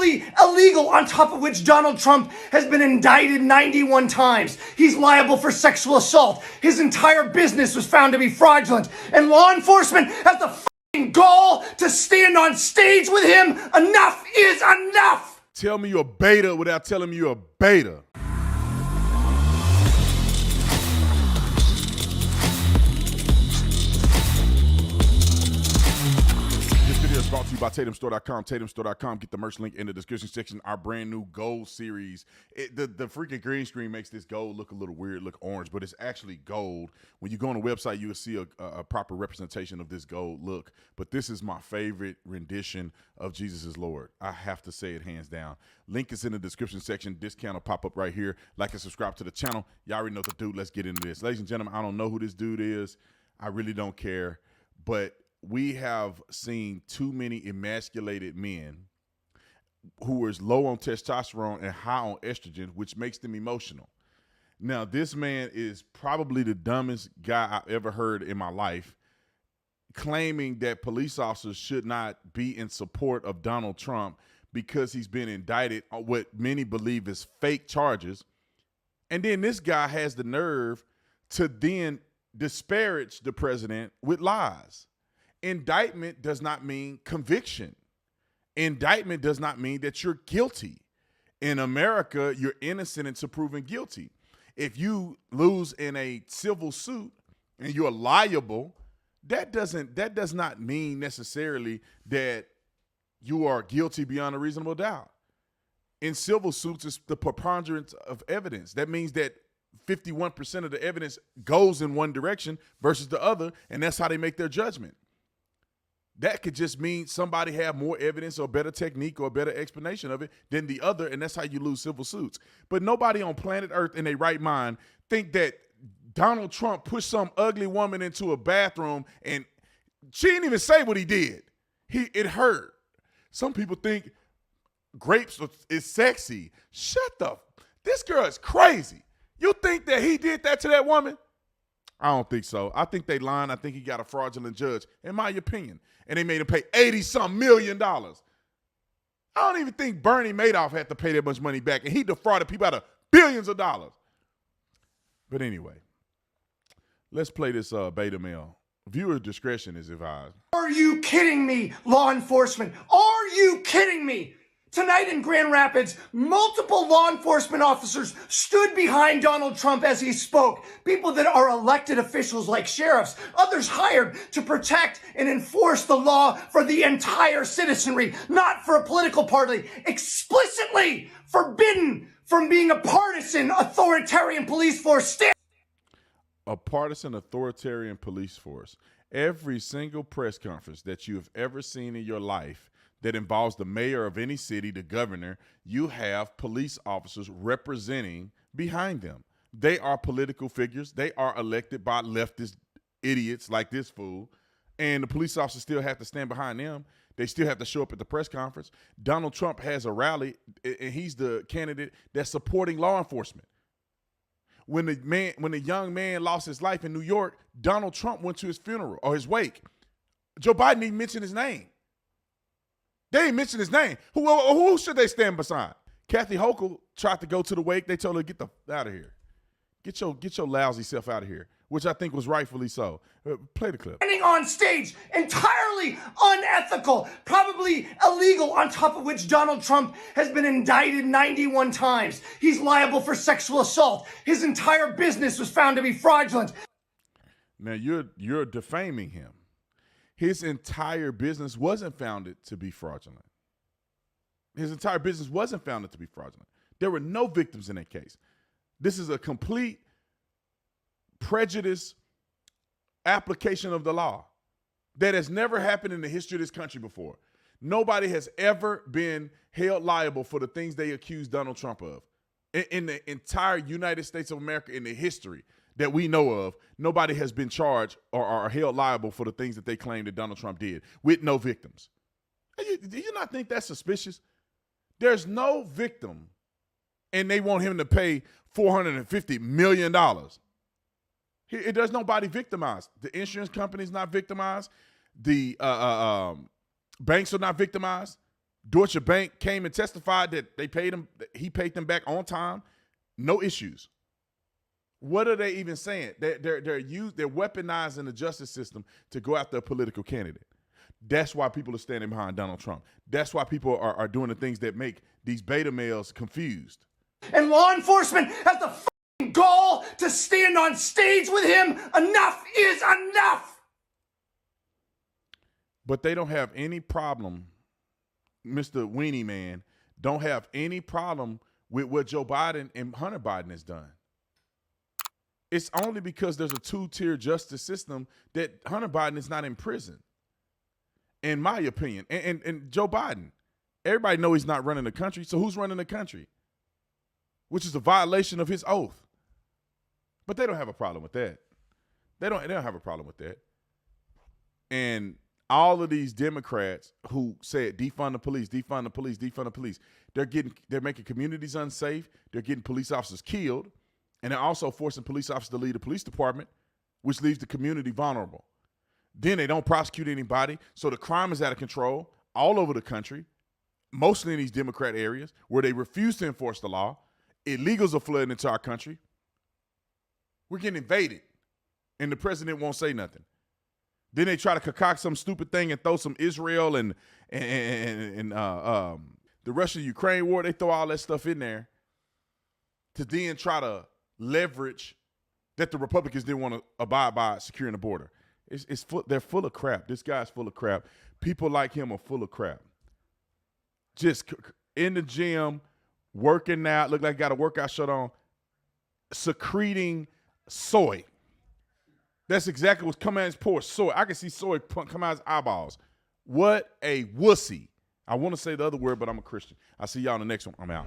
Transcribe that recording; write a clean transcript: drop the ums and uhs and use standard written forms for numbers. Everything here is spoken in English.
probably illegal, on top of which Donald Trump has been indicted 91 times. He's liable for sexual assault. His entire business was found to be fraudulent. And law enforcement has the fucking gall to stand on stage with him. Enough is enough! Tell me you're a beta without telling me you're a beta. Brought to you by TatumStore.com. TatumStore.com. Get the merch link in the description section. Our brand new gold series. The freaking green screen makes this gold look a little weird, look orange, but it's actually gold. When you go on the website, you will see a proper representation of this gold look. But this is my favorite rendition of Jesus is Lord. I have to say it hands down. Link is in the description section. Discount will pop up right here. Like and subscribe to the channel. Y'all already know the dude. Let's get into this. Ladies and gentlemen, I don't know who this dude is. I really don't care. But we have seen too many emasculated men who is low on testosterone and high on estrogen, which makes them emotional. Now, this man is probably the dumbest guy I've ever heard in my life, claiming that police officers should not be in support of Donald Trump because he's been indicted on what many believe is fake charges. And then this guy has the nerve to then disparage the president with lies. Indictment does not mean conviction. Indictment does not mean that you're guilty. In America, you're innocent until proven guilty. If you lose in a civil suit and you're liable, that does not mean necessarily that you are guilty beyond a reasonable doubt. In civil suits, it's the preponderance of evidence. That means that 51% of the evidence goes in one direction versus the other, and that's how they make their judgment. That could just mean somebody have more evidence or better technique or better explanation of it than the other, and that's how you lose civil suits. But nobody on planet Earth in their right mind think that Donald Trump pushed some ugly woman into a bathroom and she didn't even say what he did. It hurt. Some people think grapes is sexy. This girl is crazy. You think that he did that to that woman? I don't think so. I think they lying. I think he got a fraudulent judge, in my opinion. And they made him pay $80-some million. I don't even think Bernie Madoff had to pay that much money back, and he defrauded people out of billions of dollars. But anyway, let's play this beta male. Viewer discretion is advised. Are you kidding me, law enforcement? Are you kidding me? Tonight in Grand Rapids, multiple law enforcement officers stood behind Donald Trump as he spoke. People that are elected officials like sheriffs, others hired to protect and enforce the law for the entire citizenry, not for a political party, explicitly forbidden from being a partisan authoritarian police force. A partisan authoritarian police force. Every single press conference that you have ever seen in your life that involves the mayor of any city, the governor, you have police officers representing behind them. They are political figures. They are elected by leftist idiots like this fool. And the police officers still have to stand behind them. They still have to show up at the press conference. Donald Trump has a rally, and he's the candidate that's supporting law enforcement. When the young man lost his life in New York, Donald Trump went to his funeral or his wake. Joe Biden didn't mention his name. They didn't mention his name. Who should they stand beside? Kathy Hochul tried to go to the wake. They told her, get the out of here. Get your lousy self out of here, which I think was rightfully so. Play the clip. Standing on stage, entirely unethical, probably illegal, on top of which Donald Trump has been indicted 91 times. He's liable for sexual assault. His entire business was found to be fraudulent. Now you're defaming him. His entire business wasn't founded to be fraudulent. His entire business wasn't founded to be fraudulent. There were no victims in that case. This is a complete prejudice application of the law that has never happened in the history of this country before. Nobody has ever been held liable for the things they accused Donald Trump of. In the entire United States of America, in the history that we know of, nobody has been charged or are held liable for the things that they claim that Donald Trump did with no victims. Do you not think that's suspicious? There's no victim, and they want him to pay $450 million. There's nobody victimized. The insurance company's not victimized. The banks are not victimized. Deutsche Bank came and testified that he paid them back on time. No issues. What are they even saying? They're weaponizing the justice system to go after a political candidate. That's why people are standing behind Donald Trump. That's why people are doing the things that make these beta males confused. And law enforcement has the f***ing gall to stand on stage with him. Enough is enough. But they don't have any problem, Mr. Weenie Man, don't have any problem with what Joe Biden and Hunter Biden has done. It's only because there's a two-tier justice system that Hunter Biden is not in prison, in my opinion. And Joe Biden, everybody know he's not running the country, so who's running the country? Which is a violation of his oath. But they don't have a problem with that. They don't have a problem with that. And all of these Democrats who said defund the police, defund the police, defund the police, they're making communities unsafe. They're getting police officers killed. And they're also forcing police officers to leave the police department, which leaves the community vulnerable. Then they don't prosecute anybody. So the crime is out of control all over the country, mostly in these Democrat areas where they refuse to enforce the law. Illegals are flooding into our country. We're getting invaded, and the president won't say nothing. Then they try to concoct some stupid thing and throw some Israel and the Russia-Ukraine war. They throw all that stuff in there to then try to leverage that the Republicans didn't want to abide by securing the border. They're full of crap. This guy's full of crap. People like him are full of crap. Just in the gym, working out, look like he got a workout shirt on, secreting soy. That's exactly what's coming out of his pores, soy. I can see soy come out of his eyeballs. What a wussy. I want to say the other word, but I'm a Christian. I'll see y'all in the next one. I'm out.